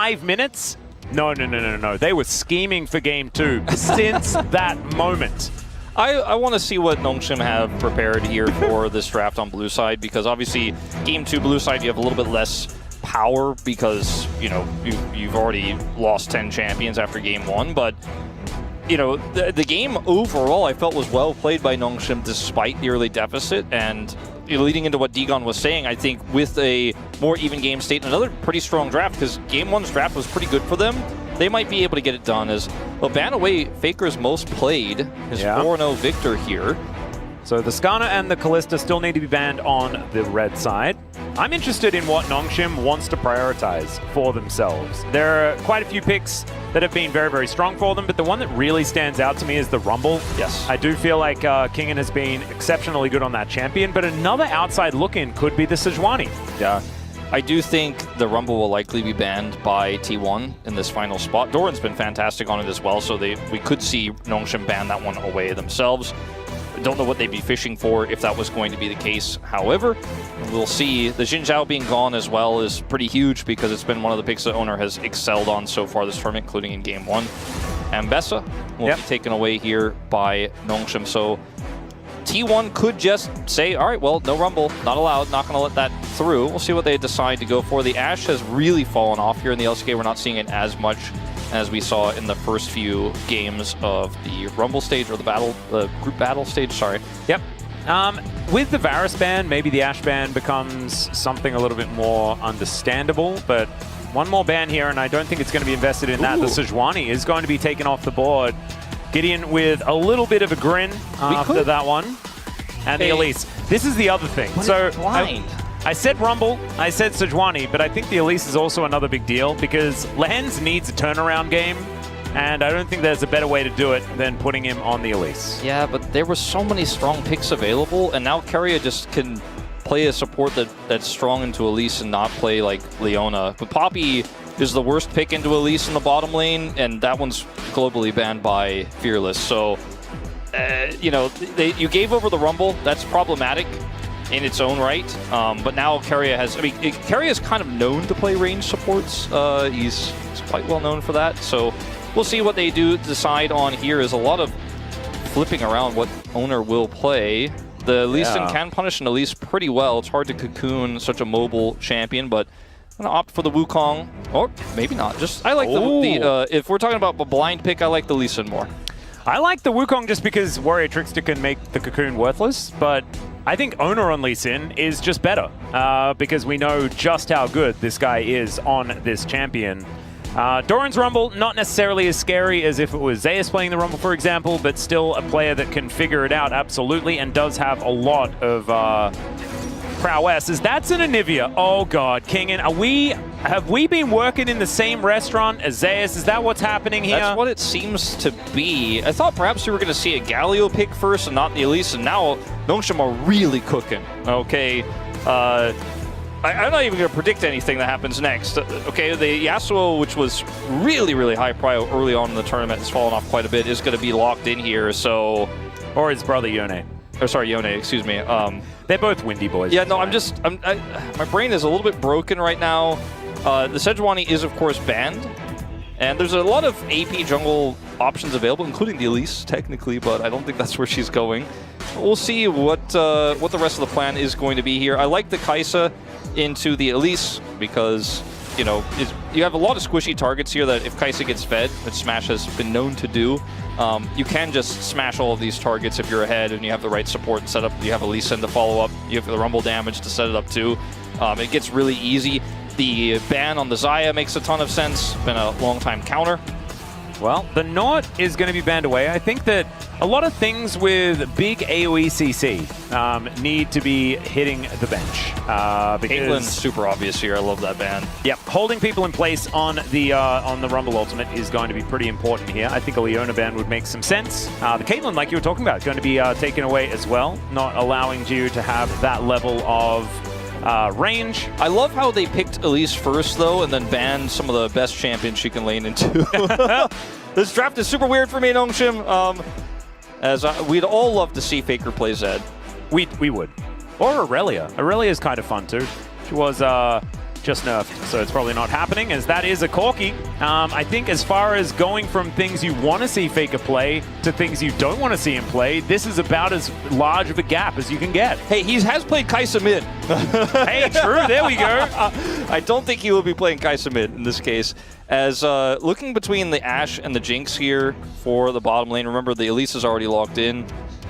5 minutes? No. They were scheming for Game 2 since that moment. I want to see what Nongshim have prepared here for this draft on blue side, because obviously Game 2 blue side you have a little bit less power because, you know, you've already lost 10 champions after Game 1, but you know, the game overall I felt was well played by Nongshim despite the early deficit, and leading into what Digon was saying, I think with a more even game state and another pretty strong draft, because Game 1's draft was pretty good for them, they might be able to get it done as, well, ban away Faker's most played, his 4-0 victor here. So the Skarner and the Kalista still need to be banned on the red side. I'm interested in what Nongshim wants to prioritize for themselves. There are quite a few picks that have been very, very strong for them, but the one that really stands out to me is the Rumble. Yes. I do feel like Kingen has been exceptionally good on that champion, but another outside look-in could be the Sejuani. Yeah. I do think the Rumble will likely be banned by T1 in this final spot. Doran's been fantastic on it as well, so we could see Nongshim ban that one away themselves. I don't know what they'd be fishing for if that was going to be the case. However, we'll see. The Xin Zhao being gone as well is pretty huge because it's been one of the picks that Oner has excelled on so far this tournament, including in Game 1. And Bessa will be taken away here by Nongshim. So T1 could just say, all right, well, no Rumble, not allowed, not going to let that through. We'll see what they decide to go for. The Ashe has really fallen off here in the LCK. We're not seeing it as much as we saw in the first few games of the Rumble stage, or the group battle stage, sorry. Yep. With the Varus ban, maybe the Ashe ban becomes something a little bit more understandable, but one more ban here, and I don't think it's going to be invested in that. The Sejuani is going to be taken off the board. Gideon with a little bit of a grin after that one. And the Elise. This is the other thing. So I said Rumble, I said Sejuani, but I think the Elise is also another big deal because Lens needs a turnaround game, and I don't think there's a better way to do it than putting him on the Elise. Yeah, but there were so many strong picks available, and now Keria just can play a support that's strong into Elise and not play like Leona. But Poppy is the worst pick into Elise in the bottom lane, and that one's globally banned by Fearless. So, you know, you gave over the Rumble. That's problematic in its own right. But now Keria has, I mean, Keria is kind of known to play range supports. He's quite well known for that. So we'll see what they do decide on here. Is a lot of flipping around what Oner will play. The Lee Sin can punish an Elise pretty well. It's hard to cocoon such a mobile champion, but I'm gonna opt for the Wukong, or maybe not. Just I like the if we're talking about a blind pick, I like the Lee Sin more. I like the Wukong just because Warrior Trickster can make the cocoon worthless, but I think Oner on Lee Sin is just better because we know just how good this guy is on this champion. Doran's Rumble, not necessarily as scary as if it was Zeus playing the Rumble, for example, but still a player that can figure it out absolutely and does have a lot of prowess. That's an Anivia. Oh god, Kingen, have we been working in the same restaurant as Zeus? Is that what's happening here? That's what it seems to be. I thought perhaps we were going to see a Galio pick first and not the Elise, and now Nongshim are really cooking. Okay, I'm not even going to predict anything that happens next. Okay, the Yasuo, which was really, really high prio early on in the tournament, has fallen off quite a bit, is going to be locked in here, so... Or his brother, Yone. Or sorry, Yone, excuse me. They're both windy boys. Yeah, no, my brain is a little bit broken right now. The Sejuani is, of course, banned. And there's a lot of AP jungle options available, including the Elise, technically, but I don't think that's where she's going. We'll see what the rest of the plan is going to be here. I like the Kai'Sa into the Elise because, you know, you have a lot of squishy targets here that if Kai'Sa gets fed, which Smash has been known to do, you can just smash all of these targets if you're ahead and you have the right support and setup. You have a Lee Sin to follow up. You have the Rumble damage to set it up too. It gets really easy. The ban on the Xayah makes a ton of sense. Been a long time counter. Well, the Nord is going to be banned away. I think that a lot of things with big AoE CC need to be hitting the bench. Caitlin's super obvious here. I love that ban. Yep, holding people in place on the Rumble Ultimate is going to be pretty important here. I think a Leona ban would make some sense. The Caitlyn, like you were talking about, is going to be taken away as well, not allowing you to have that level of range. I love how they picked Elise first, though, and then banned some of the best champions she can lane into. This draft is super weird for me, Nongshim. As we'd all love to see Faker play Zed. We would. Or Aurelia. Aurelia is kind of fun, too. She was just nerfed, so it's probably not happening, as that is a Corki. I think as far as going from things you want to see Faker play to things you don't want to see him play, this is about as large of a gap as you can get. Hey, he has played Kai'Sa mid. Hey, true, there we go. I don't think he will be playing Kai'Sa mid in this case. As looking between the Ashe and the Jinx here for the bottom lane, remember the Elise is already locked in.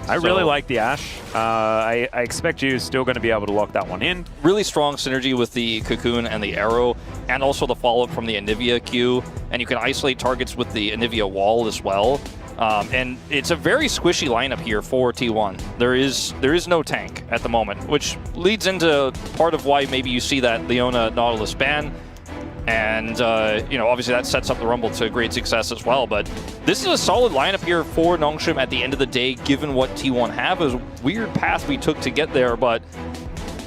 I really like the Ashe. I expect you're still going to be able to lock that one in. Really strong synergy with the Cocoon and the Arrow, and also the follow-up from the Anivia Q. And you can isolate targets with the Anivia Wall as well. And it's a very squishy lineup here for T1. There is no tank at the moment, which leads into part of why maybe you see that Leona Nautilus ban. And, you know, obviously that sets up the Rumble to great success as well. But this is a solid lineup here for Nongshim at the end of the day, given what T1 have. It was a weird path we took to get there, but,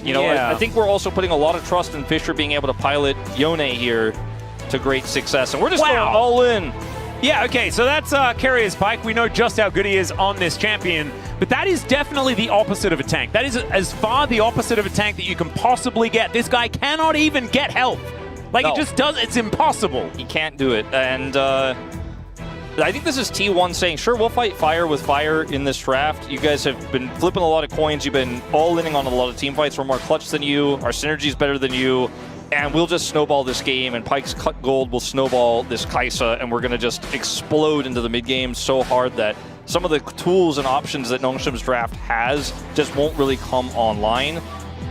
you know, I think we're also putting a lot of trust in Fisher being able to pilot Yone here to great success. And we're just going all in. Yeah, okay, so that's Keria's Pike. We know just how good he is on this champion, but that is definitely the opposite of a tank. That is as far the opposite of a tank that you can possibly get. This guy cannot even get health. Like, it just does, it's impossible. He can't do it. And I think this is T1 saying, sure, we'll fight fire with fire in this draft. You guys have been flipping a lot of coins. You've been all-inning on a lot of team fights. We're more clutch than you. Our synergy's better than you. And we'll just snowball this game. And Pike's cut gold will snowball this Kai'Sa. And we're going to just explode into the mid-game so hard that some of the tools and options that Nongshim's draft has just won't really come online.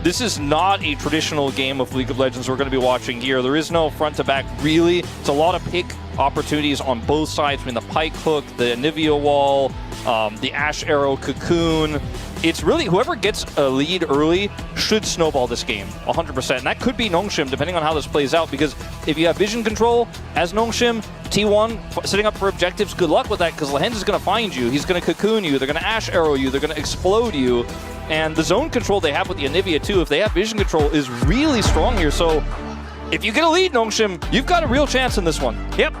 This is not a traditional game of League of Legends we're going to be watching here. There is no front-to-back, really. It's a lot of pick opportunities on both sides, between the Pike hook, the Anivia wall, the Ashe Arrow Cocoon. It's really whoever gets a lead early should snowball this game, 100%. And that could be Nongshim, depending on how this plays out, because if you have vision control as Nongshim, T1 setting up for objectives, good luck with that, because Lehend is going to find you. He's going to Cocoon you. They're going to Ashe Arrow you. They're going to explode you. And the zone control they have with the Anivia, too, if they have vision control, is really strong here. So if you get a lead, Nongshim, you've got a real chance in this one. Yep.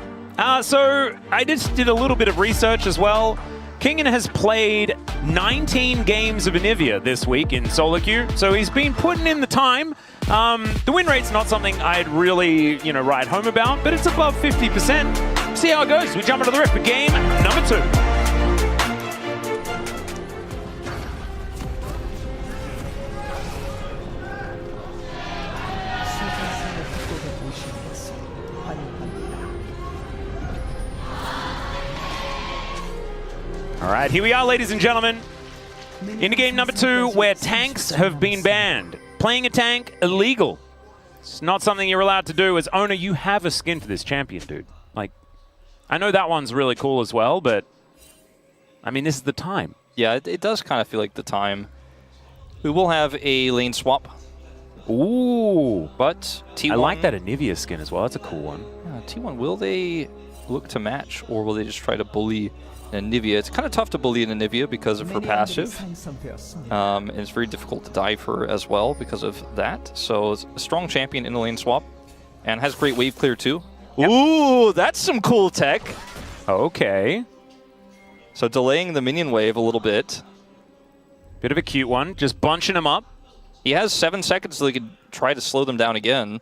So I just did a little bit of research as well. Kingen has played 19 games of Anivia this week in solo queue, so he's been putting in the time. The win rate's not something I'd really, write home about, but it's above 50%. See how it goes. We jump into the rift for game number 2. All right, here we are, ladies and gentlemen, into game number 2, where tanks have been banned. Playing a tank, illegal. It's not something you're allowed to do. As Oner, you have a skin for this champion, dude. Like, I know that one's really cool as well, but, I mean, this is the time. Yeah, it does kind of feel like the time. We will have a lane swap. Ooh. But T1... I like that Anivia skin as well. That's a cool one. Yeah, T1, will they look to match, or will they just try to bully Anivia? It's kind of tough to bully an Anivia because of her passive. And it's very difficult to dive her as well because of that. So it's a strong champion in the lane swap. And has great wave clear too. Yep. Ooh, that's some cool tech. Okay. So delaying the minion wave a little bit. Bit of a cute one. Just bunching them up. He has 7 seconds so he could try to slow them down again.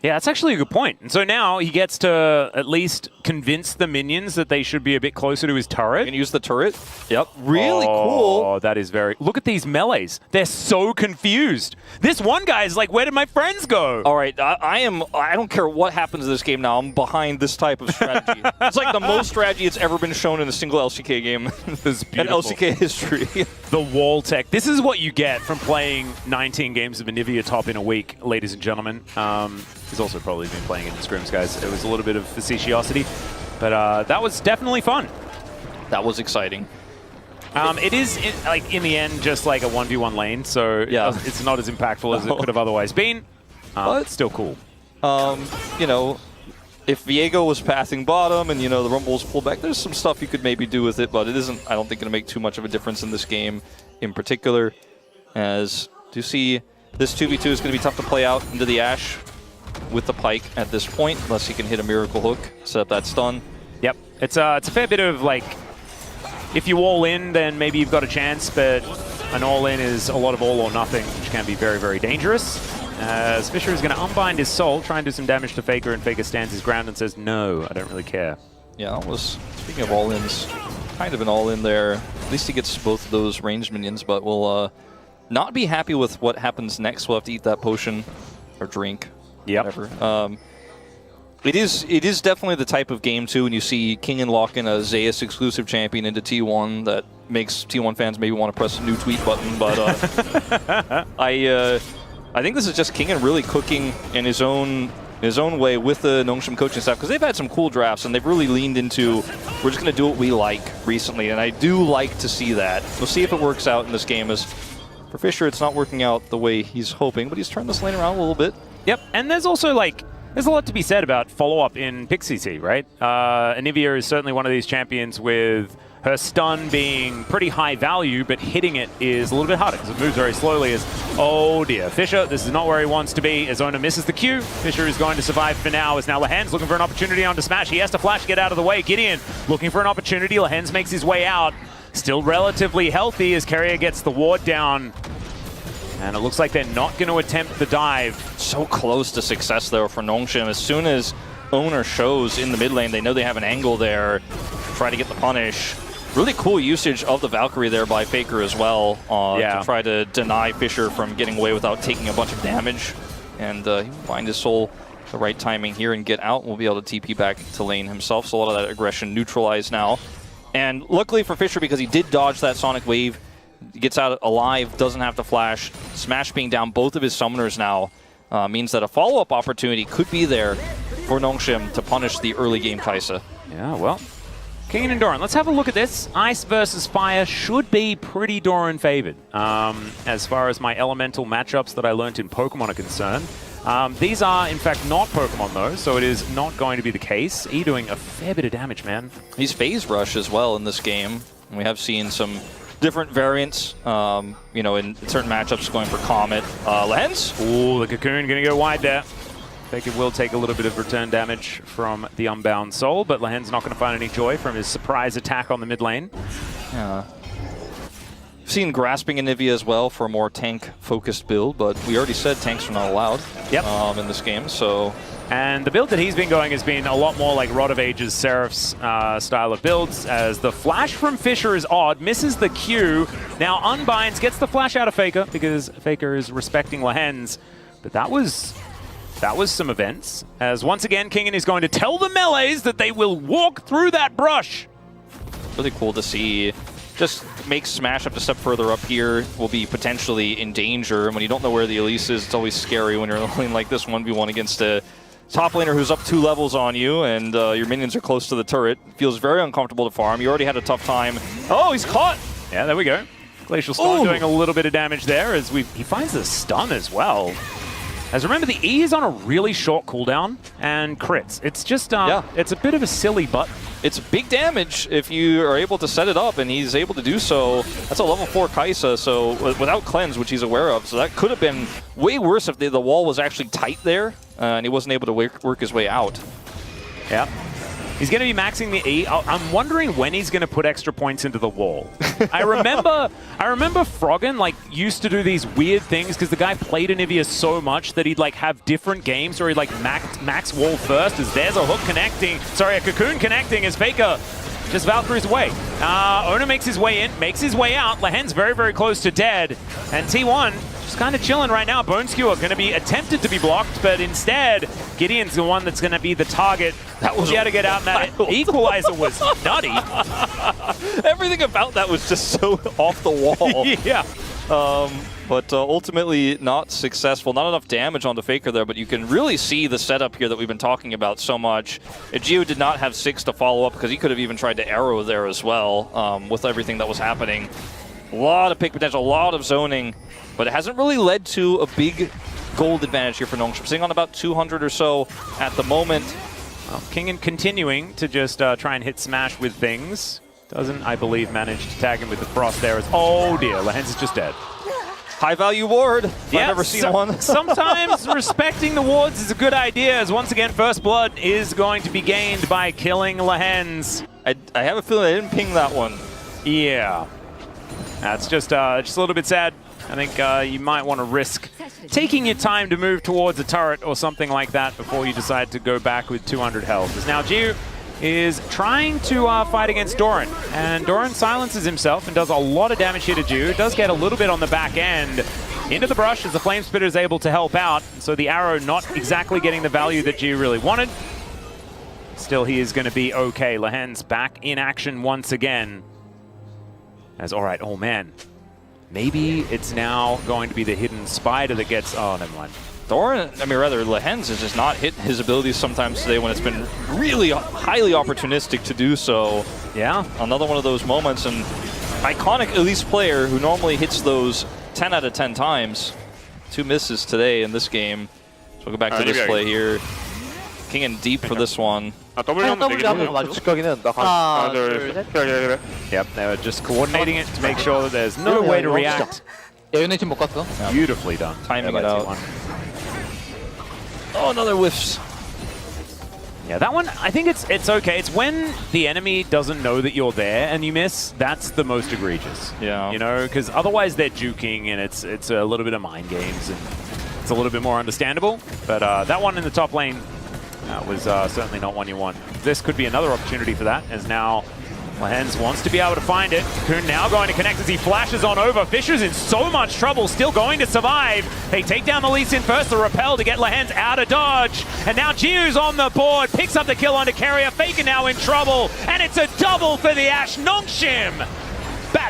Yeah, that's actually a good point. And so now he gets to at least convince the minions that they should be a bit closer to his turret. And use the turret. Yep. Really cool. Oh, that is very... Look at these melees. They're so confused. This one guy is like, where did my friends go? All right, I don't care what happens in this game now. I'm behind this type of strategy. It's like the most strategy it's ever been shown in a single LCK game in LCK history. The wall tech. This is what you get from playing 19 games of Anivia top in a week, ladies and gentlemen. He's also probably been playing it in scrims, guys. It was a little bit of facetiosity, but that was definitely fun. That was exciting. It is, in the end, just like a 1v1 lane, so yeah, it's not as impactful as it could have otherwise been. But it's still cool. You know, if Viego was passing bottom and, the Rumble was pulled back, there's some stuff you could maybe do with it, but it isn't, I don't think, going to make too much of a difference in this game in particular. As do you see, this 2v2 is going to be tough to play out into the Ashe with the Pike at this point, unless he can hit a Miracle Hook, set up that stun. Yep. It's a fair bit of, if you all in, then maybe you've got a chance, but an all in is a lot of all or nothing, which can be very, very dangerous. As Fisher is going to unbind his soul, try and do some damage to Faker, and Faker stands his ground and says, no, I don't really care. Yeah, that was, speaking of all-ins, kind of an all-in there. At least he gets both of those ranged minions, but will not be happy with what happens next. We'll have to eat that potion or drink, whatever. It is definitely the type of game, too, when you see King lock in a Zeus exclusive champion into T1 that makes T1 fans maybe want to press a new tweet button, but I think this is just King really cooking in his own way with the Nongshim coaching staff, because they've had some cool drafts and they've really leaned into, we're just going to do what we like recently, and I do like to see that. We'll see if it works out in this game. As for Fisher, it's not working out the way he's hoping, but he's turned this lane around a little bit. Yep, and there's also there's a lot to be said about follow-up in Pixie T, right? Anivia is certainly one of these champions with her stun being pretty high value, but hitting it is a little bit harder because it moves very slowly. As, oh dear, Fisher, this is not where he wants to be. As Oner misses the Q, Fisher is going to survive for now. As now Lehens looking for an opportunity onto Smash. He has to flash, get out of the way. Gideon looking for an opportunity. Lehens makes his way out. Still relatively healthy as Keria gets the ward down. And it looks like they're not going to attempt the dive. So close to success, though, for Nongshim. As soon as Oner shows in the mid lane, they know they have an angle there. Try to get the punish. Really cool usage of the Valkyrie there by Faker as well to try to deny Fisher from getting away without taking a bunch of damage. And he will find his soul the right timing here and get out. We'll be able to TP back to lane himself. So a lot of that aggression neutralized now. And luckily for Fisher, because he did dodge that Sonic Wave, he gets out alive, doesn't have to flash. Smash being down both of his summoners now means that a follow-up opportunity could be there for Nongshim to punish the early game Kai'Sa. Yeah, well, King and Doran, let's have a look at this. Ice versus Fire should be pretty Doran favored. As far as my elemental matchups that I learned in Pokemon are concerned. These are, in fact, not Pokemon, though, so it is not going to be the case. E doing a fair bit of damage, man. He's Phase Rush as well in this game. We have seen some different variants, you know, in certain matchups going for Comet. Lehens? Ooh, the Cocoon going to go wide there. Faker will take a little bit of return damage from the Unbound Soul, but Lehen's not going to find any joy from his surprise attack on the mid lane. Yeah. We've seen Grasping Anivia as well for a more tank-focused build, but we already said tanks are not allowed in this game, so... And the build that he's been going has been a lot more like Rod of Ages, Seraph's style of builds, as the flash from Fisher is odd, misses the Q, now unbinds, gets the flash out of Faker, because Faker is respecting Lehens. But that was some events, as once again, Kingen is going to tell the melees that they will walk through that brush. Really cool to see. Just makes Smash up a step further up here, will be potentially in danger. And when you don't know where the Elise is, it's always scary when you're in a lane like this 1v1 against a top laner who's up 2 levels on you, and your minions are close to the turret. Feels very uncomfortable to farm. You already had a tough time. Oh, he's caught! Yeah, there we go. Glacial Storm doing a little bit of damage there, as he finds the stun as well. As remember, the E is on a really short cooldown and crits. It's just, it's a bit of a silly button. It's big damage if you are able to set it up, and he's able to do so. That's a level 4 Kai'Sa, so without cleanse, which he's aware of. So that could have been way worse if the wall was actually tight there, and he wasn't able to work his way out. Yeah. He's going to be maxing the E. I'm wondering when he's going to put extra points into the wall. I remember Froggen used to do these weird things because the guy played Anivia so much that he'd have different games where he'd max wall first, as there's a hook connecting, sorry, a cocoon connecting as Faker just Valkyrie's away. Oner makes his way in, makes his way out. Lehen's very, very close to dead. And T1 just kind of chilling right now. Bone Skewer going to be attempted to be blocked, but instead, Gideon's the one that's going to be the target. That was got to get out, and that equalizer was nutty. Everything about that was just so off the wall. Yeah. But ultimately not successful. Not enough damage on the Faker there, but you can really see the setup here that we've been talking about so much. Geo did not have 6 to follow up because he could have even tried to arrow there as well with everything that was happening. A lot of pick potential, a lot of zoning, but it hasn't really led to a big gold advantage here for Nongshim. Sitting on about 200 or so at the moment. Well, Kingen continuing to just try and hit Smash with things. Doesn't, I believe, manage to tag him with the Frost there. Oh dear, Lehens is just dead. High value ward. I've never seen one. Sometimes respecting the wards is a good idea, as once again First Blood is going to be gained by killing Lehens. I have a feeling I didn't ping that one. Yeah. That's just a little bit sad. I think you might want to risk taking your time to move towards a turret or something like that before you decide to go back with 200 health. As now Jiu is trying to fight against Doran, and Doran silences himself and does a lot of damage here to Jiu. Does get a little bit on the back end. Into the brush as the Flame Spitter is able to help out, so the arrow not exactly getting the value that Jiu really wanted. Still, he is going to be okay. Lehen's back in action once again. As, all right, oh man. Maybe it's now going to be the hidden spider that gets, oh, never mind. Doran, I mean, rather, Lehen's has just not hit his abilities sometimes today when it's been really highly opportunistic to do so. Yeah. Another one of those moments, and iconic Elise player who normally hits those 10 out of 10 times. 2 misses today in this game. So we'll go back to this play here. King in deep for this one. Yep, they were just coordinating it to make sure that there's no way to react. Beautifully done. Timing it out. Oh, another whiffs. Yeah, that one, I think it's okay. It's when the enemy doesn't know that you're there and you miss, that's the most egregious. Yeah. You know, because otherwise they're juking and it's a little bit of mind games and it's a little bit more understandable. But that one in the top lane was certainly not one you want. This could be another opportunity for that, as now Lehen's wants to be able to find it. Kun now going to connect as he flashes on over. Fisher's in so much trouble, still going to survive. They take down the Lee Sin first, the repel to get Lehen's out of dodge. And now Jiu's on the board, picks up the kill onto Keria. Faker now in trouble, and it's a double for the Ashe. Nongshim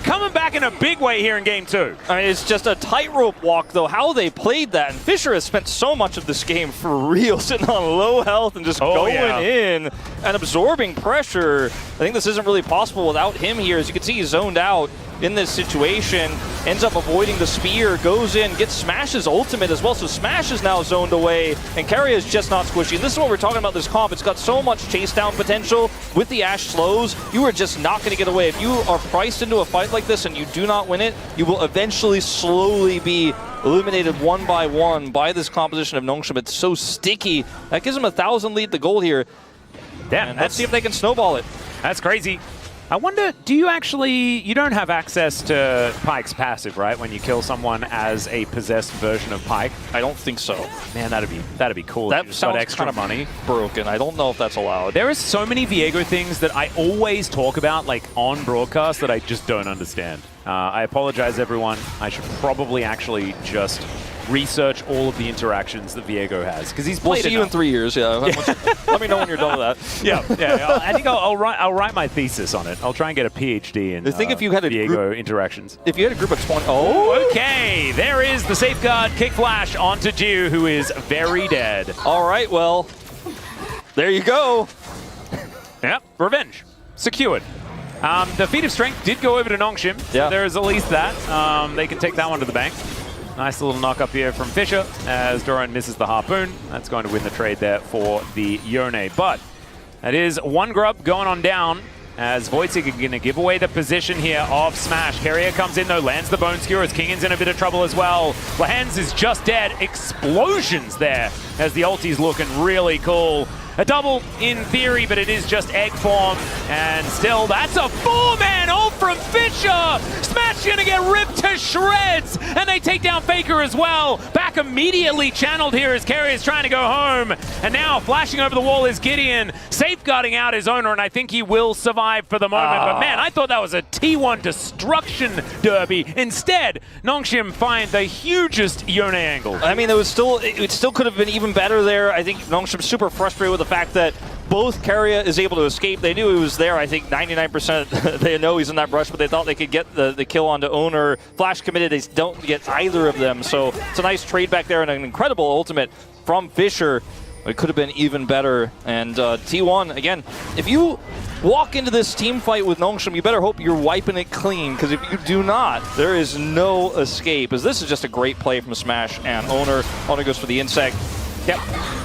coming back in a big way here in Game 2. I mean, it's just a tightrope walk, though, how they played that. And Fisher has spent so much of this game for real, sitting on low health and just going in and absorbing pressure. I think this isn't really possible without him here. As you can see, he's zoned out in this situation, ends up avoiding the spear, goes in, gets Smash's ultimate as well, so Smash is now zoned away, and Keria is just not squishy. And this is what we're talking about this comp. It's got so much chase down potential. With the Ashe slows, you are just not going to get away. If you are priced into a fight like this and you do not win it, you will eventually slowly be eliminated one by one by this composition of Nongshim. It's so sticky. That gives him a 1,000 lead to gold here. Damn, let's see if they can snowball it. That's crazy. I wonder, do you actually, you don't have access to Pyke's passive, right? When you kill someone as a possessed version of Pyke? I don't think so. Man, that'd be cool. That sounds got extra kind of money. Broken. I don't know if that's allowed. There is so many Viego things that I always talk about, like on broadcast, that I just don't understand. I apologize, everyone. I should probably actually just research all of the interactions that Viego has, because he's played. We'll see you in 3 years. Yeah. Let me know when you're done with that. Yeah. I think I'll write my thesis on it. I'll try and get a PhD in if you had a Viego group, interactions. If you had a group of 20. Oh, okay. There is the safeguard kick flash onto Jiu, who is very dead. All right. Well, there you go. Yep. Revenge secured. The feat of strength did go over to Nongshim. So there is at least that. They can take that one to the bank. Nice little knock up here from Fisher as Doran misses the harpoon. That's going to win the trade there for the Yone. But that is one grub going on down as Wojcik are going to give away the position here of Smash. Keria comes in though, lands the Bone Skewer as Kingan's in a bit of trouble as well. Lehen's is just dead. Explosions there as the ulti's looking really cool. A double in theory, but it is just egg form. And still, that's a 4-man ult from Fisher! Smash gonna get ripped to shreds! And they take down Faker as well. Back immediately channeled here as Keria is trying to go home. And now flashing over the wall is Gideon, safeguarding out his owner, and I think he will survive for the moment. But man, I thought that was a T1 destruction derby. Instead, Nongshim find the hugest Yone angle. I mean, it still could have been even better there. I think Nongshim's super frustrated with the fact that both Keria is able to escape. They knew he was there. I think 99% they know he's in that brush, but they thought they could get the kill onto Oner. Flash committed, they don't get either of them. So it's a nice trade back there and an incredible ultimate from Fisher. It could have been even better. And T1, again, if you walk into this team fight with Nongshim, you better hope you're wiping it clean, because if you do not, there is no escape. As this is just a great play from Smash and Oner. Oner goes for the insect. Yep,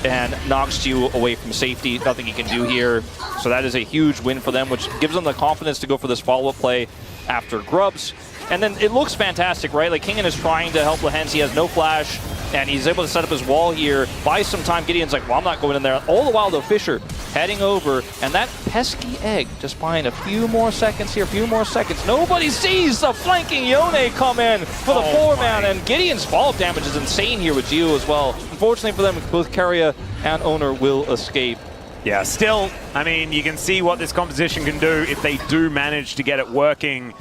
and knocks you away from safety. Nothing he can do here. So that is a huge win for them, which gives them the confidence to go for this follow-up play after Grubs. And then it looks fantastic, right? Like, Kingan is trying to help Lehen's. He has no flash, and he's able to set up his wall here. Buy some time. Gideon's like, well, I'm not going in there. All the while, though, Fisher heading over, and that pesky egg just buying a few more seconds here, a few more seconds. Nobody sees the flanking Yone come in for the 4-man, and Gideon's follow-up damage is insane here with Geo as well. Unfortunately for them, both Keria and Oner will escape. Yeah, still, I mean, you can see what this composition can do if they do manage to get it working.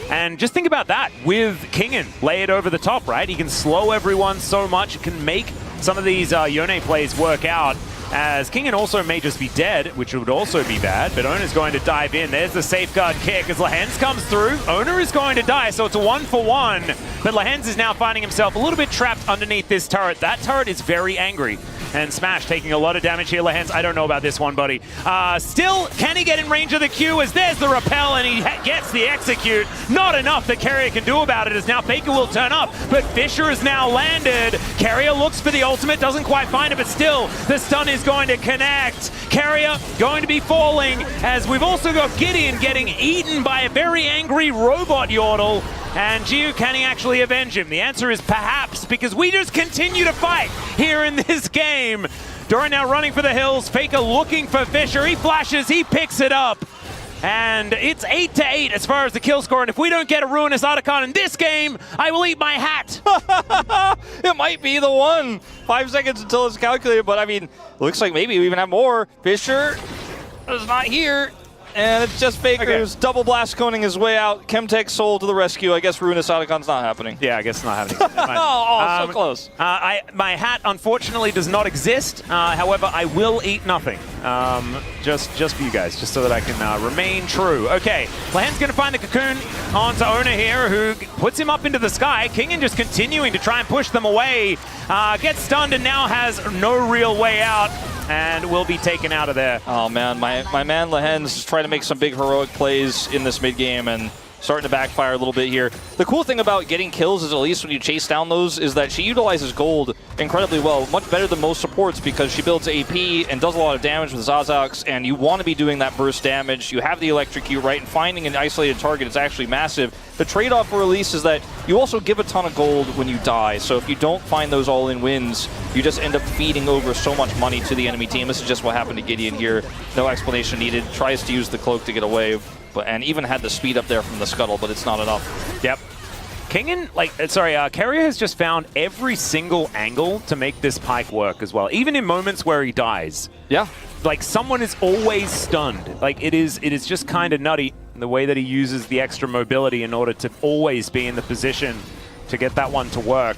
And just think about that with Kingen layered over the top, right? He can slow everyone so much, it can make some of these Yone plays work out, as Kingen also may just be dead, which would also be bad, but Oner's going to dive in. There's the safeguard kick as Lehens comes through. Oner is going to die, so it's a 1-for-1, but Lehens is now finding himself a little bit trapped underneath this turret. That turret is very angry. And Smash taking a lot of damage here. Lehens, I don't know about this one, buddy. Still, can he get in range of the Q as there's the repel and he gets the execute? Not enough that Keria can do about it as now Faker will turn up, but Fisher is now landed. Keria looks for the ultimate, doesn't quite find it, but still, the stun is going to connect. Keria going to be falling as we've also got Gideon getting eaten by a very angry robot Yordle. And Gio, can he actually avenge him? The answer is perhaps, because we just continue to fight here in this game. Doran now running for the hills. Faker looking for Fisher. He flashes, he picks it up. And it's 8-8 as far as the kill score. And if we don't get a Ruinous Otacon in this game, I will eat my hat. It might be the one. 5 seconds until it's calculated, but I mean, looks like maybe we even have more. Fisher is not here. And it's just Faker who's double blast coning his way out. Chemtech Soul to the rescue. I guess Ruinous Otacon's not happening. Yeah, I guess it's not happening. So close. My hat, unfortunately, does not exist. However, I will eat nothing. Just for you guys, just so that I can remain true. Okay, Lehens going to find the cocoon onto Oner here, who puts him up into the sky. Kingen just continuing to try and push them away. Gets stunned and now has no real way out, and will be taken out of there. Oh man, my man Lehens is trying to make some big heroic plays in this mid game and starting to backfire a little bit here. The cool thing about getting kills is, at least when you chase down those, is that she utilizes gold incredibly well, much better than most supports, because she builds AP and does a lot of damage with Zazax, and you want to be doing that burst damage. You have the electrocute, right, and finding an isolated target is actually massive. The trade-off for release is that you also give a ton of gold when you die, so if you don't find those all-in wins, you just end up feeding over so much money to the enemy team. This is just what happened to Gideon here. No explanation needed. Tries to use the cloak to get away, and even had the speed up there from the scuttle, but it's not enough. Yep. Keria has just found every single angle to make this pike work as well, even in moments where he dies. Yeah. Like, someone is always stunned. Like, it is just kind of nutty, the way that he uses the extra mobility in order to always be in the position to get that one to work.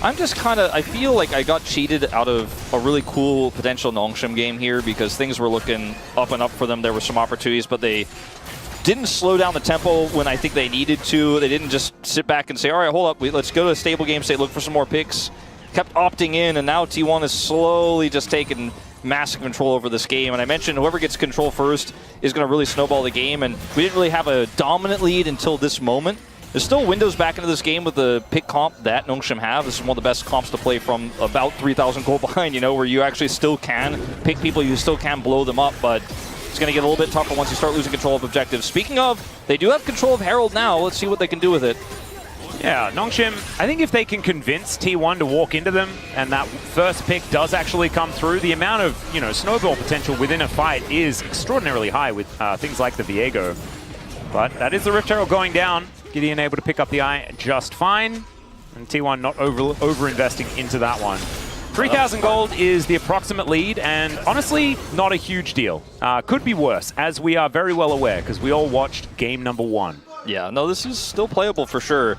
I'm just kind of, I feel like I got cheated out of a really cool potential Nongshim game here, because things were looking up and up for them. There were some opportunities, but they didn't slow down the tempo when I think they needed to. They didn't just sit back and say, all right, hold up, let's go to a stable game state, look for some more picks. Kept opting in, and now T1 is slowly just taking massive control over this game. And I mentioned whoever gets control first is going to really snowball the game, and we didn't really have a dominant lead until this moment. There's still windows back into this game with the pick comp that Nongshim have. This is one of the best comps to play from about 3,000 gold behind, you know, where you actually still can pick people, you still can blow them up, but it's going to get a little bit tougher once you start losing control of objectives. Speaking of, they do have control of Herald now. Let's see what they can do with it. Yeah, Nongshim, I think if they can convince T1 to walk into them, and that first pick does actually come through, the amount of, you know, snowball potential within a fight is extraordinarily high with things like the Viego. But that is the Rift Herald going down. Gideon able to pick up the eye just fine, and T1 not over-investing into that one. 3,000 gold is the approximate lead, and honestly, not a huge deal. Could be worse, as we are very well aware, because we all watched game number 1. Yeah, no, this is still playable for sure.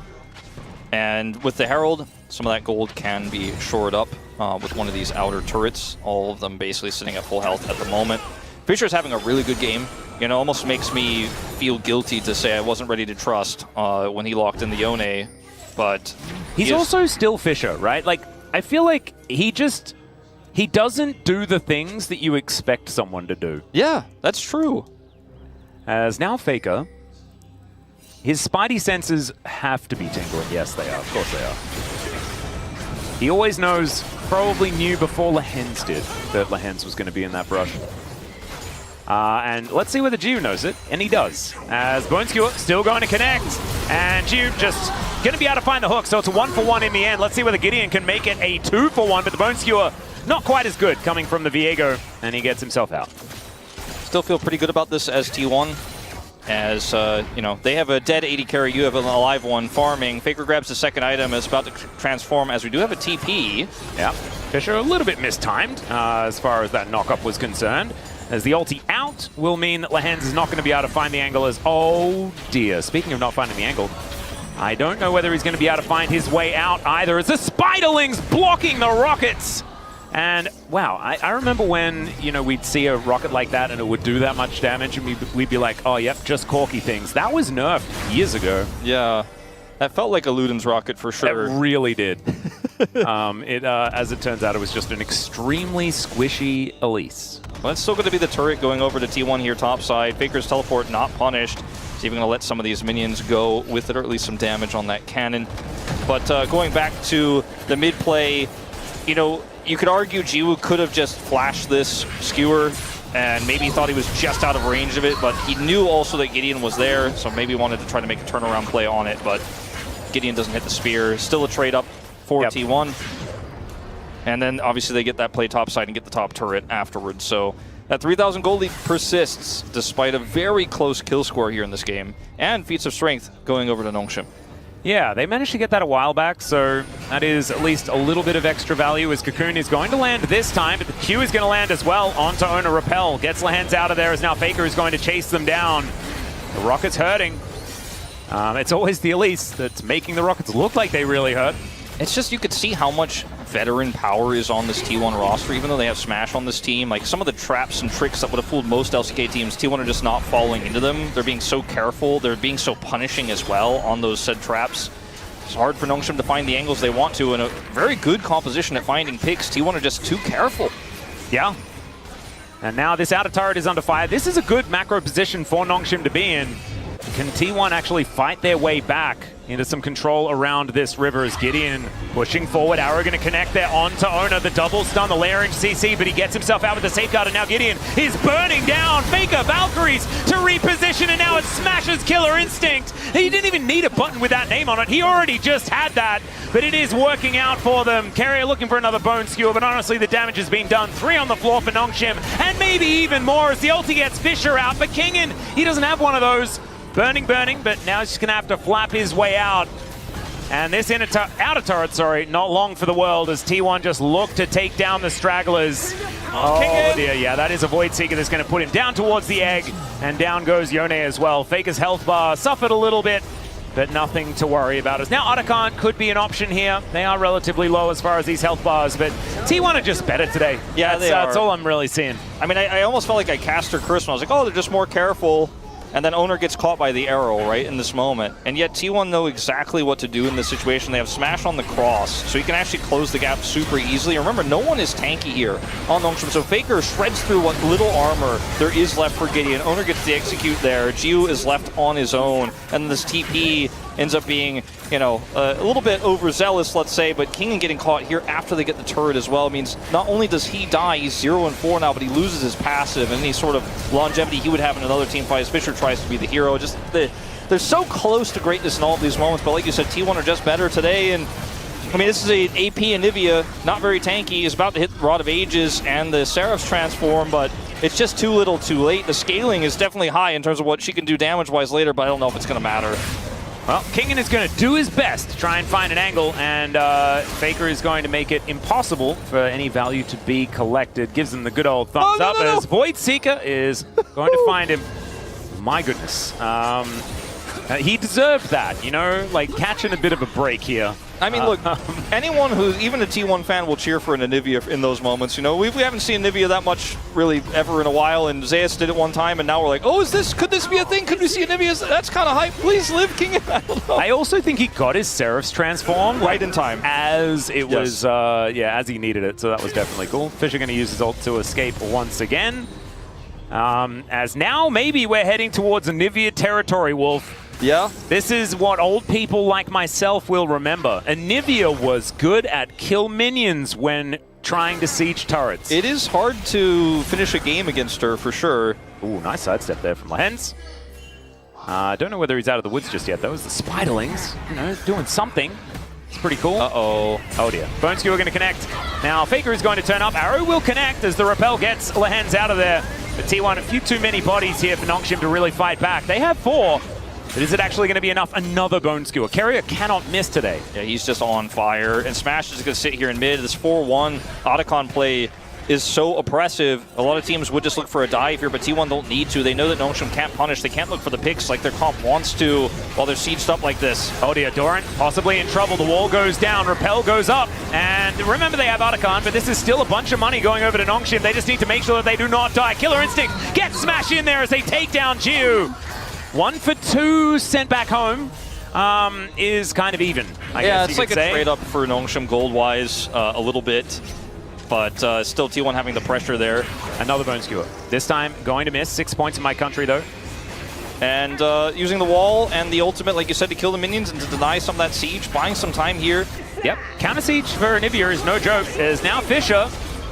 And with the Herald, some of that gold can be shored up with one of these outer turrets, all of them basically sitting at full health at the moment. Fisher's having a really good game. You know, almost makes me feel guilty to say I wasn't ready to trust when he locked in the Yone, but he's also still Fisher, right? Like, I feel like he doesn't do the things that you expect someone to do. Yeah, that's true. As now Faker, his spidey senses have to be tingling. Yes, they are. Of course they are. He always knows, probably knew before Lehens did, that Lehens was going to be in that brush. And let's see whether Jiu knows it, and he does. As Bone Skewer still going to connect, and Jiu just going to be able to find the hook, so it's a 1-for-1 in the end. Let's see whether Gideon can make it a 2-for-1, but the Bone Skewer not quite as good coming from the Viego, and he gets himself out. Still feel pretty good about this as T1. As, you know, they have a dead 80 carry, you have an alive one farming. Faker grabs the second item, is about to transform, as we do have a TP. Yeah, Fisher a little bit mistimed as far as that knockup was concerned. As the ulti out will mean that Lehends is not going to be able to find the angle as, oh dear, speaking of not finding the angle, I don't know whether he's going to be able to find his way out either, as the Spiderlings blocking the rockets. And wow, I remember when, you know, we'd see a rocket like that and it would do that much damage and we'd be like, oh, yep, just corky things. That was nerfed years ago. Yeah, that felt like a Luden's rocket for sure. It really did. As it turns out, it was just an extremely squishy Elise. Well, it's still going to be the turret going over to T1 here topside. Faker's teleport not punished. He's even going to let some of these minions go with it, or at least some damage on that cannon. But going back to the mid play, you know, you could argue Jiwoo could have just flashed this skewer and maybe thought he was just out of range of it, but he knew also that Gideon was there, so maybe wanted to try to make a turnaround play on it, but Gideon doesn't hit the spear. Still a trade up for T1. And then obviously they get that play topside and get the top turret afterwards. So that 3,000 gold lead persists despite a very close kill score here in this game. And feats of strength going over to Nongshim. Yeah, they managed to get that a while back, so that is at least a little bit of extra value as Cocoon is going to land this time, but the Q is going to land as well onto Oner Repel. Gets Lehends out of there as now Faker is going to chase them down. The Rockets hurting. It's always the Elise that's making the Rockets look like they really hurt. It's just, you could see how much veteran power is on this T1 roster, even though they have Smash on this team. Like, some of the traps and tricks that would have fooled most LCK teams, T1 are just not falling into them. They're being so careful. They're being so punishing as well on those said traps. It's hard for Nongshim to find the angles they want to, and a very good composition at finding picks. T1 are just too careful. Yeah. And now this outer turret is under fire. This is a good macro position for Nongshim to be in. Can T1 actually fight their way back into some control around this river as Gideon pushing forward? Arrow going to connect there onto Oner. The double stun, the layering CC, but he gets himself out with the safeguard, and now Gideon is burning down. Faker, Valkyries to reposition, and now it smashes Killer Instinct. He didn't even need a button with that name on it. He already just had that, but it is working out for them. Keria looking for another bone skewer, but honestly, the damage has been done. 3 on the floor for Nongshim, and maybe even more as the ulti gets Fisher out, but Kingen, he doesn't have one of those. Burning, but now he's just going to have to flap his way out. And this outer turret, sorry, not long for the world as T1 just look to take down the stragglers. Oh dear, yeah, that is a Void Seeker that's going to put him down towards the egg. And down goes Yone as well. Faker's health bar suffered a little bit, but nothing to worry about. As now Otacon could be an option here. They are relatively low as far as these health bars, but T1 are just better today. Yeah, that's all I'm really seeing. I mean, I almost felt like I cast her curse when I was like, oh, they're just more careful. And then Oner gets caught by the arrow, right, in this moment. And yet T1 know exactly what to do in this situation. They have Smash on the cross, so he can actually close the gap super easily. Remember, no one is tanky here on Nongshim, so Faker shreds through what little armor there is left for Gideon. Oner gets the execute there. Jiu is left on his own, and this TP ends up being, you know, a little bit overzealous, let's say, but Kingen getting caught here after they get the turret as well means not only does he die, he's 0-4 now, but he loses his passive and any sort of longevity he would have in another team fight as Fisher tries to be the hero. Just they're so close to greatness in all of these moments, but like you said, T1 are just better today. And I mean, this is an AP Anivia, not very tanky, is about to hit the Rod of Ages and the Seraph's transform, but it's just too little too late. The scaling is definitely high in terms of what she can do damage-wise later, but I don't know if it's going to matter. Well, Kingen is going to do his best to try and find an angle, and Faker is going to make it impossible for any value to be collected. Gives him the good old thumbs up as Void Seeker is going to find him. My goodness. He deserved that, you know, like catching a bit of a break here. I mean, look, anyone who's even a T1 fan will cheer for an Anivia in those moments. You know, we haven't seen Anivia that much really ever in a while, and Zeus did it one time, and now we're like, oh, could this be a thing? Could we see Anivia? That's kind of hype. Please live, King. I don't know. I also think he got his Seraph's transform right in time as it was, as he needed it. So that was definitely cool. Fisher going to use his ult to escape once again. As now maybe we're heading towards Anivia territory, Wolf. Yeah. This is what old people like myself will remember. Anivia was good at kill minions when trying to siege turrets. It is hard to finish a game against her, for sure. Ooh, nice sidestep there from Lehends. I don't know whether he's out of the woods just yet, though. It's the Spiderlings, you know, doing something. It's pretty cool. Uh-oh. Oh dear. Bone Skewer going to connect. Now Faker is going to turn up. Arrow will connect as the repel gets Lehens out of there. But T1, a few too many bodies here for Nongshim to really fight back. They have 4. But is it actually going to be enough? Another Bone Skewer. Keria cannot miss today. Yeah, he's just on fire. And Smash is going to sit here in mid. This 4-1 Otacon play is so oppressive. A lot of teams would just look for a dive here, but T1 don't need to. They know that Nongshim can't punish. They can't look for the picks like their comp wants to while they're sieged up like this. Oh dear, Doran possibly in trouble. The wall goes down, Repel goes up. And remember they have Otacon, but this is still a bunch of money going over to Nongshim. They just need to make sure that they do not die. Killer Instinct gets Smash in there as they take down Jiu. 1 for 2 sent back home. Is kind of even, I guess it's like a trade up for Nongshim gold-wise a little bit. But still T1 having the pressure there. Another Bone Skewer. This time going to miss. 6 points in my country though. And using the wall and the ultimate, like you said, to kill the minions and to deny some of that siege. Buying some time here. Yep. Counter siege for Anivia is no joke. As now Fisher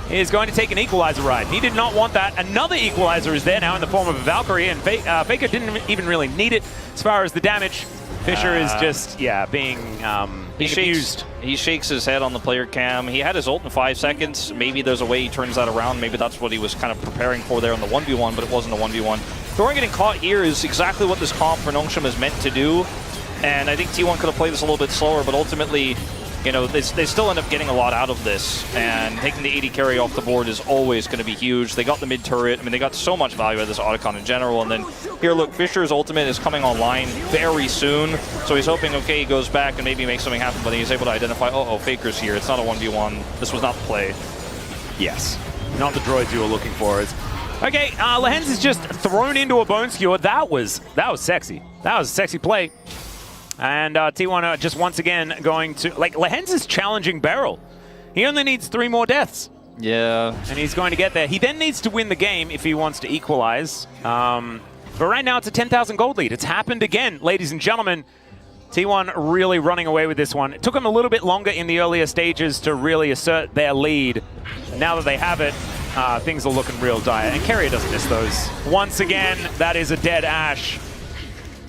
is going to take an equalizer ride. He did not want that. Another equalizer is there now in the form of a Valkyrie. And Faker didn't even really need it as far as the damage. Fisher is just, being abused. He shakes his head on the player cam. He had his ult in 5 seconds. Maybe there's a way he turns that around. Maybe that's what he was kind of preparing for there in the 1v1, but it wasn't a 1v1. Doran getting caught here is exactly what this comp for Nongshim is meant to do. And I think T1 could have played this a little bit slower, but ultimately, you know, they still end up getting a lot out of this. And taking the 80 carry off the board is always going to be huge. They got the mid turret. I mean, they got so much value out of this Otacon in general. And then here, look, Fisher's ultimate is coming online very soon. So he's hoping, okay, he goes back and maybe makes something happen. But he's able to identify, oh, Faker's here. It's not a 1v1. This was not the play. Yes. Not the droids you were looking for. Okay, Lehens is just thrown into a Bone Skewer. That was sexy. That was a sexy play. And T1 just once again going to, like, Lehens is challenging Beryl. He only needs 3 more deaths. Yeah. And he's going to get there. He then needs to win the game if he wants to equalize. But right now it's a 10,000 gold lead. It's happened again, ladies and gentlemen. T1 really running away with this one. It took them a little bit longer in the earlier stages to really assert their lead. And now that they have it, things are looking real dire. And Keria doesn't miss those. Once again, that is a dead Ashe.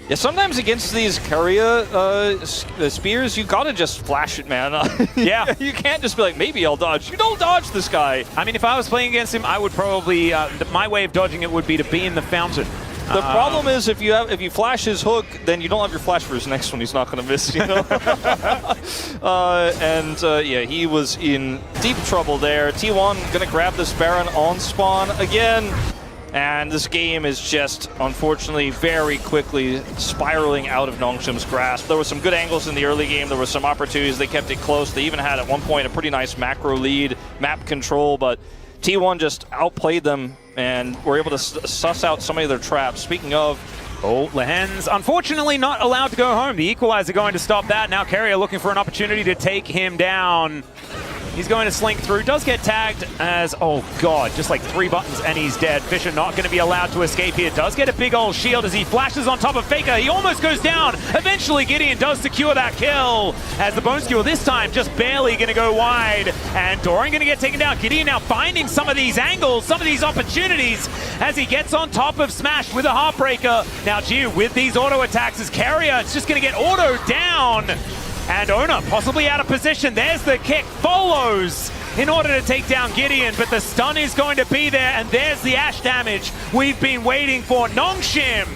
Yeah, sometimes against these Keria spears, you gotta just flash it, man. Yeah. You can't just be like, maybe I'll dodge. You don't dodge this guy. I mean, if I was playing against him, I would probably, my way of dodging it would be to be in the fountain. The problem is if you flash his hook, then you don't have your flash for his next one. He's not going to miss, you know. Yeah, he was in deep trouble there. T1 going to grab this Baron on spawn again. And this game is just, unfortunately, very quickly spiraling out of Nongshim's grasp. There were some good angles in the early game. There were some opportunities. They kept it close. They even had, at one point, a pretty nice macro lead, map control. But T1 just outplayed them and were able to suss out some of their traps. Speaking of, Lehens, unfortunately not allowed to go home. The equalizer going to stop that. Now Keria looking for an opportunity to take him down. He's going to slink through, does get tagged as, oh god, just like 3 buttons and he's dead. Fisher not going to be allowed to escape here. Does get a big old shield as he flashes on top of Faker. He almost goes down. Eventually Gideon does secure that kill as the Bone Skewer this time just barely going to go wide. And Doran going to get taken down. Gideon now finding some of these angles, some of these opportunities as he gets on top of Smash with a Heartbreaker. Now Jiu with these auto attacks as Keria, it's just going to get auto down. And Oner possibly out of position. There's the kick, follows in order to take down Gideon, but the stun is going to be there, and there's the Ashe damage we've been waiting for. Nongshim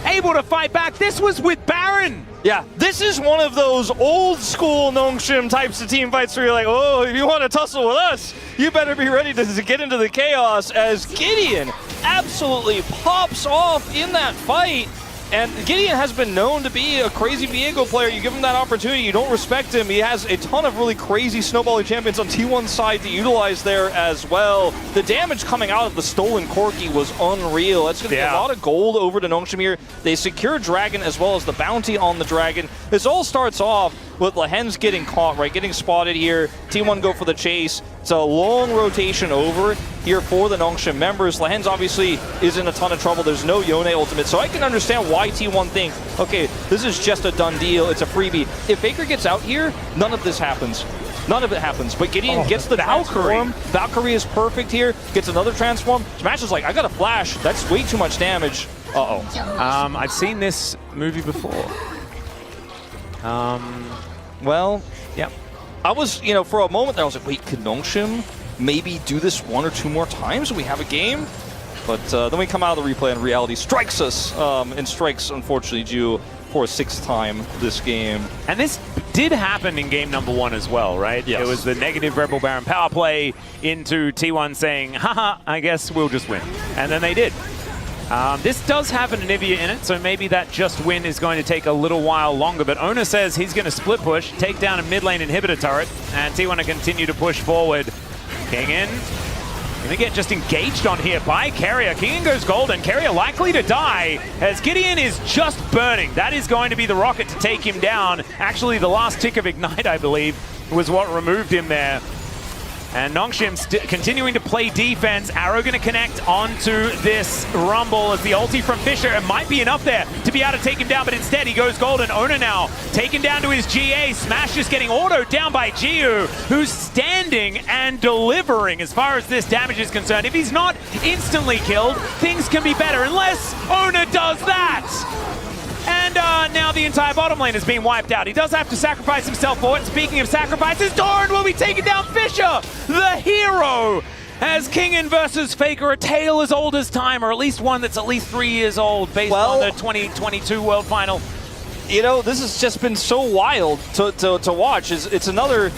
able to fight back. This was with Baron. Yeah, this is one of those old school Nongshim types of team fights where you're like, oh, if you want to tussle with us, you better be ready to get into the chaos, as Gideon absolutely pops off in that fight. And Gideon has been known to be a crazy Viego player. You give him that opportunity, you don't respect him. He has a ton of really crazy snowballing champions on T1's side to utilize there as well. The damage coming out of the stolen Corki was unreal. That's going to be a lot of gold over to Nongshim here. They secure Dragon as well as the bounty on the Dragon. This all starts off with Lehens getting caught, right? Getting spotted here. T1 go for the chase. It's a long rotation over here for the Nongshim members. Lehens obviously is in a ton of trouble. There's no Yone ultimate, so I can understand why T1 think, okay, this is just a done deal. It's a freebie. If Faker gets out here, none of this happens. None of it happens. But Gideon gets the Valkyrie. Valkyrie is perfect here. Gets another transform. Smash is like, I got a flash. That's way too much damage. Uh-oh. I've seen this movie before. Well, yeah. I was, for a moment there, I was like, wait, can Nongshim maybe do this 1 or 2 more times and we have a game? But then we come out of the replay and reality strikes us, and strikes, unfortunately, Ju for a 6th time this game. And this did happen in game number 1 as well, right? Yes. It was the negative Rebel Baron power play into T1 saying, haha, I guess we'll just win. And then they did. This does have an Anivia in it, so maybe that just win is going to take a little while longer. But Oner says he's going to split push, take down a mid lane inhibitor turret, and T1 to continue to push forward. King gonna get just engaged on here by Keria. Keria goes golden. Keria likely to die as Gideon is just burning. That is going to be the rocket to take him down. Actually, the last tick of Ignite, I believe, was what removed him there. And Nongshim continuing to play defense. Arrow going to connect onto this Rumble as the ulti from Fisher. It might be enough there to be able to take him down, but instead he goes golden. Oner now taken down to his GA. Smash is getting autoed down by Jiu, who's standing and delivering as far as this damage is concerned. If he's not instantly killed, things can be better unless Oner does that. And now the entire bottom lane is being wiped out. He does have to sacrifice himself for it. Speaking of sacrifices, Doran will be taking down Fisher, the hero, as Kingen versus Faker, a tale as old as time, or at least one that's at least 3 years old based on the 2022 World Final. This has just been so wild to watch. It's another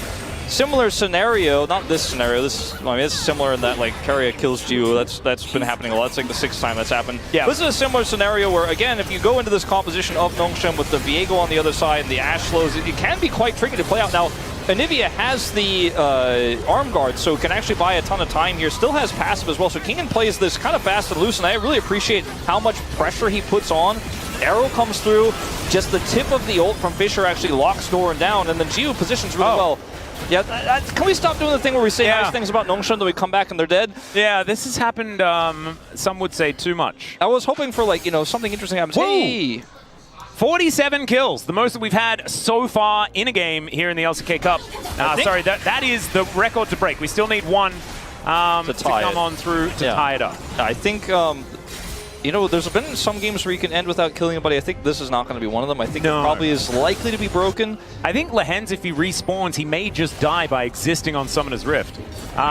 similar scenario, not this scenario. It's similar in that like Keria kills Jiu. That's been happening a lot. It's like the 6th time that's happened. Yeah. This is a similar scenario where, again, if you go into this composition of Nongshim with the Viego on the other side and the Ashe slows, it can be quite tricky to play out. Now, Anivia has the arm guard, so can actually buy a ton of time here. Still has passive as well, so Kingen plays this kind of fast and loose, and I really appreciate how much pressure he puts on. Arrow comes through, just the tip of the ult from Fisher actually locks Doran down, and then Jiu positions really well. Yeah, can we stop doing the thing where we say nice things about Nongshim that we come back and they're dead? Yeah, this has happened, some would say, too much. I was hoping for, like, something interesting happens. Whoa. Hey! 47 kills, the most that we've had so far in a game here in the LCK Cup. Sorry, that is the record to break. We still need one to come on through to tie it up. I think, there's been some games where you can end without killing anybody. I think this is not going to be one of them. I think it probably is likely to be broken. I think Lehens, if he respawns, he may just die by existing on Summoner's Rift.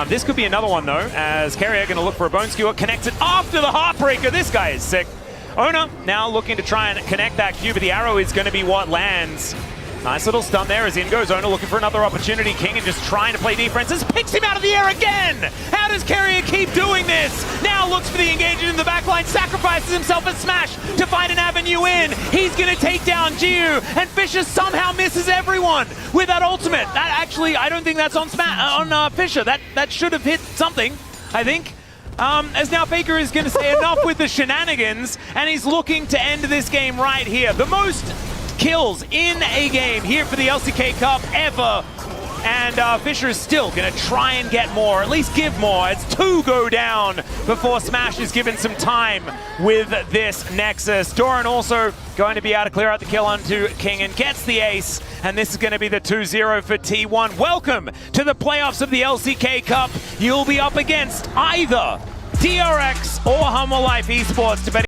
This could be another one, though, as Keria going to look for a Bone Skewer, connects it after the Heartbreaker. This guy is sick. Oner now looking to try and connect that Q, but the arrow is going to be what lands. Nice little stun there as in goes Oner looking for another opportunity. Kingen just trying to play defense. This picks him out of the air again! How does Keria keep doing this? Now looks for the engagement in the backline, sacrifices himself as Smash to find an avenue in. He's gonna take down Jiu, and Fisher somehow misses everyone with that ultimate. That actually, I don't think that's on Fisher. That should have hit something, I think. As now Faker is gonna say enough with the shenanigans, and he's looking to end this game right here. The most kills in a game here for the LCK Cup ever. And Fisher is still going to try and get more, at least give more. As 2 go down before Smash is given some time with this Nexus. Doran also going to be able to clear out the kill onto King and gets the ace. And this is going to be the 2-0 for T1. Welcome to the playoffs of the LCK Cup. You'll be up against either DRX or Humble Life Esports, depending